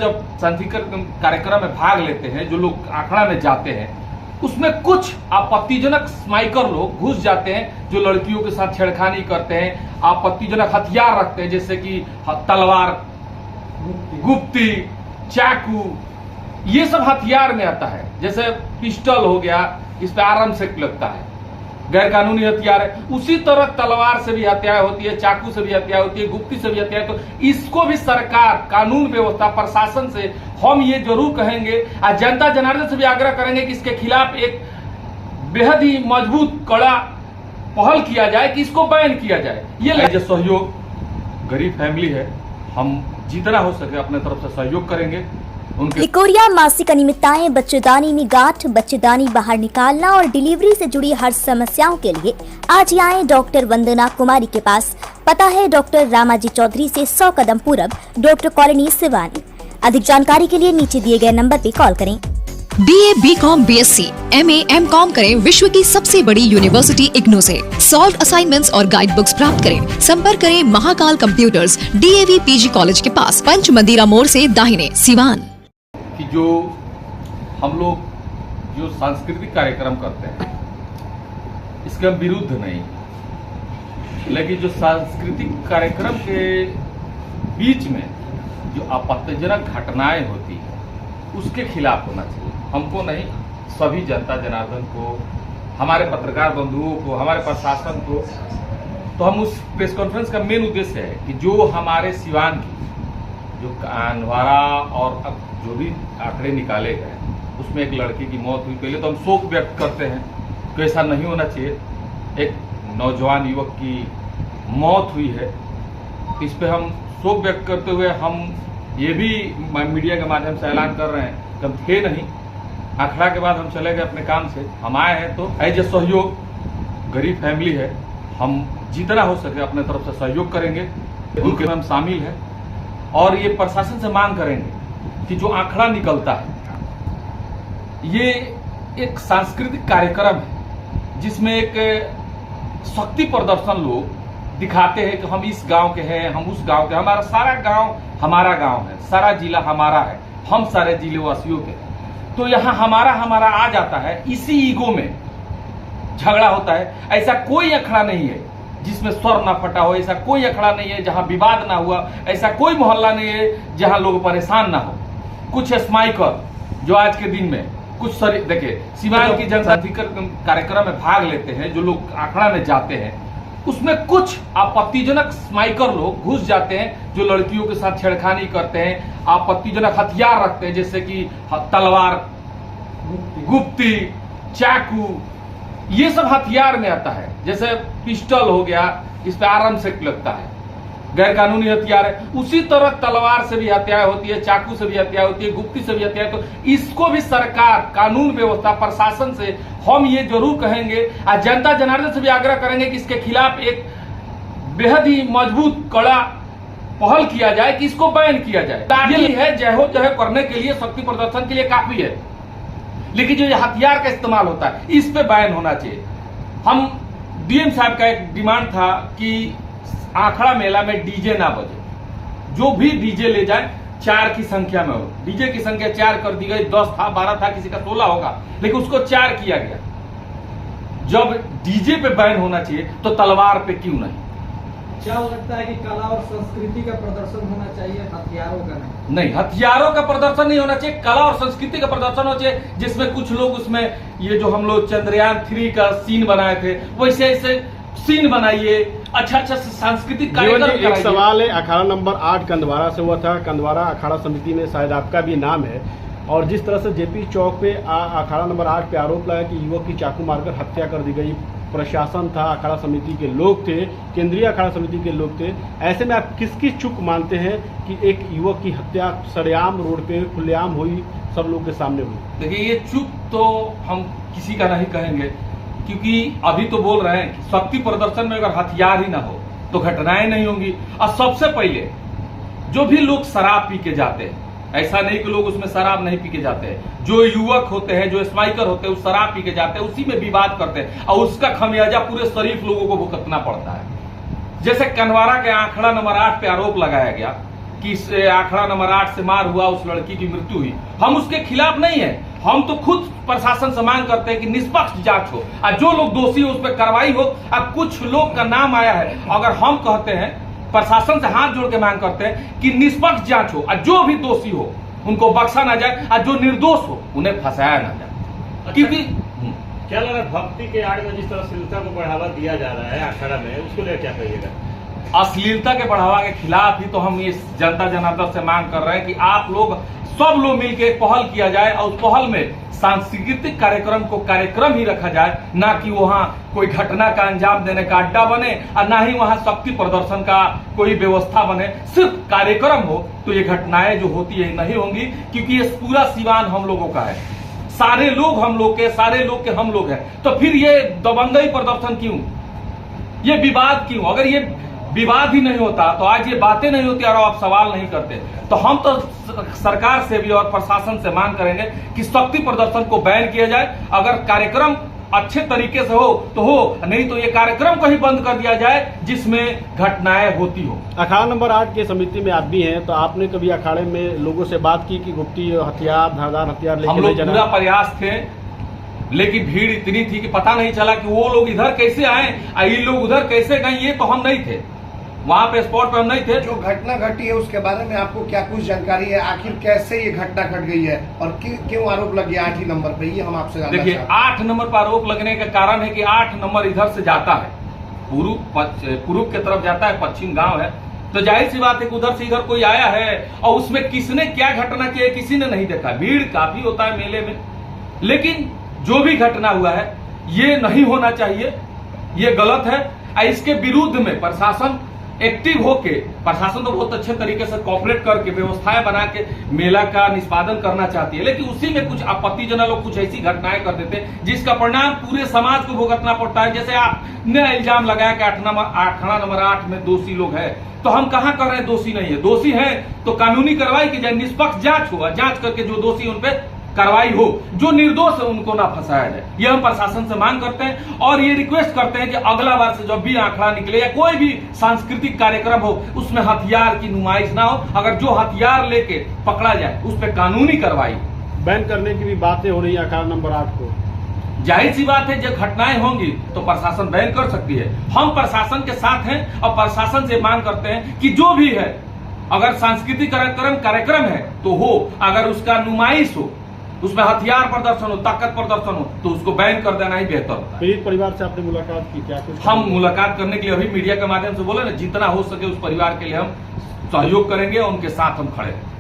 जब सांस्कृतिक कार्यक्रम में भाग लेते हैं, जो लोग आखड़ा में जाते हैं, उसमें कुछ आपत्तिजनक स्माइकर लोग घुस जाते हैं जो लड़कियों के साथ छेड़खानी करते हैं, आपत्तिजनक हथियार रखते हैं जैसे कि तलवार, गुप्ती, चाकू, ये सब हथियार में आता है। जैसे पिस्टल हो गया, इस पे आराम से लगता है, गैर कानूनी हथियार है। उसी तरह तलवार से भी हत्याएं होती है, चाकू से भी हत्या होती है, गुप्ती से भी हत्या। तो इसको भी सरकार, कानून व्यवस्था, प्रशासन से हम ये जरूर कहेंगे और जनता जनार्दन से भी आग्रह करेंगे कि इसके खिलाफ एक बेहद ही मजबूत कड़ा पहल किया जाए कि इसको बैन किया जाए। ये जो सहयोग, गरीब फैमिली है, हम जितना हो सके अपने तरफ से सहयोग करेंगे। लिकोरिया मासिक अनियमितताएं, बच्चेदानी में गांठ, बच्चेदानी बाहर निकालना और डिलीवरी से जुड़ी हर समस्याओं के लिए आज ही आए डॉक्टर वंदना कुमारी के पास। पता है डॉक्टर रामाजी चौधरी से 100 कदम पूरब, डॉक्टर कॉलोनी सिवानी। अधिक जानकारी के लिए नीचे दिए गए नंबर पर कॉल करें। BA, BCom, BSc, MA, MCom करें विश्व की सबसे बड़ी यूनिवर्सिटी इग्नू से। सॉल्व असाइनमेंट्स और गाइड बुक्स प्राप्त करें। संपर्क करें Mahakal computers, DAV PG college के पास, पंच मंदिरा मोड़ से दाहिने, सिवान। कि जो हम लोग जो सांस्कृतिक कार्यक्रम करते हैं, इसके हम विरुद्ध नहीं, लेकिन जो सांस्कृतिक कार्यक्रम के बीच में जो आपत्तिजनक घटनाएं होती है उसके खिलाफ होना चाहिए। हमको नहीं, सभी जनता जनार्दन को, हमारे पत्रकार बंधुओं को, हमारे प्रशासन को। तो हम उस प्रेस कॉन्फ्रेंस का मेन उद्देश्य है कि जो हमारे सिवान की जो कानवारा और अब जो भी आंकड़े निकाले गए, उसमें एक लड़की की मौत हुई। पहले तो हम शोक व्यक्त करते हैं कि ऐसा नहीं होना चाहिए। एक नौजवान युवक की मौत हुई है, इस पे हम शोक व्यक्त करते हुए हम ये भी मीडिया के माध्यम से ऐलान कर रहे हैं कि हम थे नहीं, आखड़ा के बाद हम चले गए अपने काम से। हम आए हैं तो एज ए सहयोग, गरीब फैमिली है, हम जितना हो सके अपने तरफ से सहयोग करेंगे। उनके हम शामिल हैं और ये प्रशासन से मांग करेंगे कि जो आंकड़ा निकलता है, ये एक सांस्कृतिक कार्यक्रम है जिसमें एक शक्ति प्रदर्शन लोग दिखाते हैं कि हम इस गांव के हैं, हम उस गांव के, हमारा सारा गांव हमारा गांव है, सारा जिला हमारा है, हम सारे जिले वासियों के। तो यहाँ हमारा हमारा आ जाता है, इसी ईगो में झगड़ा होता है। ऐसा कोई अखड़ा नहीं है जिसमें स्वर ना फटा हो, ऐसा कोई अखड़ा नहीं है जहां विवाद ना हुआ, ऐसा कोई मोहल्ला नहीं है जहां लोग परेशान ना हो। कुछ स्माइकर जो आज के दिन में कुछ देखिए, सिवान की सांस्कृतिक कार्यक्रम में भाग लेते हैं, जो लोग आखड़ा में जाते हैं, उसमें कुछ आपत्तिजनक स्माइकर लोग घुस जाते हैं जो लड़कियों के साथ छेड़खानी करते हैं, आपत्तिजनक हथियार रखते हैं जैसे कि तलवार, गुप्ती, चाकू, ये सब हथियार में आता है। जैसे पिस्टल हो गया, इस पे आराम से लगता है, गैर कानूनी हथियार है। उसी तरह तलवार से भी हत्याएं होती है, चाकू से भी हत्या होती है, गुप्ती से भी हत्या। तो इसको भी सरकार, कानून व्यवस्था, प्रशासन से हम ये जरूर कहेंगे और जनता जनार्दन से भी आग्रह करेंगे कि इसके खिलाफ एक बेहद ही मजबूत कड़ा पहल किया जाए कि इसको बैन किया जाए। ये है जय हो करने के लिए, शक्ति प्रदर्शन के लिए काफी है, लेकिन जो हथियार का इस्तेमाल होता है इस पे बैन होना चाहिए। हम डीएम साहब का एक डिमांड था कि आखड़ा मेला में डीजे ना बजे, जो भी डीजे ले जाए 4 की संख्या में हो। डीजे की संख्या 4 कर दी गई, 10 था, 12 था, किसी का 16 होगा, लेकिन उसको 4 किया गया। जब डीजे पे बैन होना चाहिए तो तलवार पे क्यों नहीं? क्या हो सकता है कि कला और संस्कृति का प्रदर्शन होना चाहिए, हथियारों का नहीं? हथियारों का प्रदर्शन नहीं होना चाहिए, कला और संस्कृति का प्रदर्शन होना चाहिए, जिसमें कुछ लोग उसमें ये जो हम लोग चंद्रयान 3 का सीन बनाए थे, वैसे ऐसे सीन बनाइए, अच्छा सांस्कृतिक कार्यक्रम। एक सवाल है, अखाड़ा नंबर 8 कंदवारा से हुआ था। कंदवारा अखाड़ा समिति में शायद आपका भी नाम है, और जिस तरह से जेपी चौक पे अखाड़ा नंबर 8 पे आरोप लगा कि युवक की चाकू मारकर हत्या कर दी गई, प्रशासन था, अखाड़ा समिति के लोग थे, केंद्रीय अखाड़ा समिति के लोग थे, ऐसे में आप किसकी चूक मानते हैं कि एक युवक की हत्या सरेआम रोड पे खुलेआम हुई, सब लोग के सामने हुई? देखिए, ये चूक तो हम किसी का नहीं कहेंगे, क्योंकि अभी तो बोल रहे हैं कि शक्ति प्रदर्शन में अगर हथियार ही ना हो तो घटनाएं नहीं होंगी। और सबसे पहले जो भी लोग शराब पी के जाते हैं, ऐसा नहीं कि लोग उसमें शराब नहीं पी के जाते हैं, जो युवक होते हैं, जो स्माइकर होते हैं, वो शराब पी के जाते हैं, उसी में विवाद करते हैं और उसका खमियाजा पूरे शरीफ लोगों को भुगतना पड़ता है। जैसे कनवारा के आंकड़ा नंबर 8 पे आरोप लगाया गया कि इस आंकड़ा नंबर 8 से मार हुआ, उस लड़की की मृत्यु हुई, हम उसके खिलाफ नहीं है। हम तो खुद प्रशासन से मांग करते हैं कि निष्पक्ष जांच हो और जो लोग दोषी हो उस पर कार्रवाई हो। अब कुछ लोग का नाम आया है, अगर हम कहते हैं प्रशासन से हाथ जोड़ के मांग करते हैं कि निष्पक्ष जांच हो और जो भी दोषी हो उनको बख्शा ना जाए और जो निर्दोष हो उन्हें फंसाया ना जाए। क्योंकि क्या लग रहा है भक्ति के आड़ में जिस तरह अश्लीलता को बढ़ावा दिया जा रहा है अखाड़ा में, उसको लेकर क्या कहिएगा? अश्लीलता के बढ़ावा के खिलाफ ही तो हम इस जनता जनार्दन से मांग कर रहे हैं कि आप लोग सब लोग मिलकर एक पहल किया जाए और उस पहल में सांस्कृतिक कार्यक्रम को कार्यक्रम ही रखा जाए, ना कि वहां कोई घटना का अंजाम देने का अड्डा बने और ना ही वहां शक्ति प्रदर्शन का कोई व्यवस्था बने। सिर्फ कार्यक्रम हो तो ये घटनाएं जो होती है नहीं होंगी, क्योंकि ये पूरा सिवान हम लोगों का है, सारे लोग हम लोग के, सारे लोग के हम लोग हैं। तो फिर ये दबंगई प्रदर्शन क्यों, ये विवाद क्यों? अगर ये विवाद ही नहीं होता तो आज ये बातें नहीं होती और आप सवाल नहीं करते। तो हम तो सरकार से भी और प्रशासन से मांग करेंगे कि शक्ति प्रदर्शन को बैन किया जाए। अगर कार्यक्रम अच्छे तरीके से हो तो हो, नहीं तो ये कार्यक्रम को ही बंद कर दिया जाए जिसमें घटनाएं होती हो। अखाड़ा नंबर 8 की समिति में आप भी हैं, तो आपने कभी अखाड़े में लोगों से बात की कि गुप्ती हथियार, धारदार हथियार हम लोग पूरा प्रयास थे, लेकिन भीड़ इतनी थी कि पता नहीं चला कि वो लोग इधर कैसे आए और ये लोग उधर कैसे गए। ये तो हम नहीं थे, वहां पे स्पॉट पे हम नहीं थे। जो घटना घटी है उसके बारे में आपको क्या कुछ जानकारी है? आखिर कैसे ये घटना घट गई है और क्यों आरोप लग गया 8 ही नंबर पे? ये हम आपसे जानना चाहते हैं। देखिए, 8 नंबर पर आरोप लगने का कारण है कि 8 नंबर इधर से जाता है, पूर्व की तरफ जाता है, पश्चिम गांव है, तो जाहिर सी बात है कि उधर से इधर कोई आया है और उसमें किसने क्या घटना की है किसी ने नहीं देखा। भीड़ काफी होता है मेले में, लेकिन जो भी घटना हुआ है ये नहीं होना चाहिए, ये गलत है और इसके विरुद्ध में प्रशासन एक्टिव होके, प्रशासन तो बहुत अच्छे तरीके से कॉपरेट करके व्यवस्थाएं बना के मेला का निष्पादन करना चाहती है, लेकिन उसी में कुछ आपत्तिजनक लोग कुछ ऐसी घटनाएं कर देते हैं जिसका परिणाम पूरे समाज को भुगतना पड़ता है। जैसे आपने इल्जाम लगाया कि आंकड़ा नंबर 8 में दोषी लोग हैं, तो हम कहां कर रहे हैं दोषी नहीं है? दोषी है तो कानूनी कार्रवाई की जाए, निष्पक्ष जांच होगा, जांच करके जो दोषी उन पर कार्रवाई हो, जो निर्दोष है उनको ना फंसाया जाए। ये हम प्रशासन से मांग करते हैं और ये रिक्वेस्ट करते हैं कि अगला बार से जब भी आंकड़ा निकले या कोई भी सांस्कृतिक कार्यक्रम हो उसमें हथियार की नुमाइश ना हो। अगर जो हथियार लेके पकड़ा जाए उस पर कानूनी कार्रवाई। बैन करने की भी बातें हो रही है अखाड़ा नंबर 8 को। जाहिर सी बात है जब घटनाएं होंगी तो प्रशासन बैन कर सकती है। हम प्रशासन के साथ हैं और प्रशासन से मांग करते हैं कि जो भी है, अगर सांस्कृतिक कार्यक्रम है तो हो, अगर उसका नुमाइश हो, उसमें हथियार प्रदर्शन हो, ताकत प्रदर्शन हो, तो उसको बैन कर देना ही बेहतर होता है। पीड़ित परिवार से आपने मुलाकात की क्या? कुछ हम मुलाकात करने के लिए अभी मीडिया के माध्यम से बोले ना, जितना हो सके उस परिवार के लिए हम सहयोग करेंगे और उनके साथ हम खड़े हैं।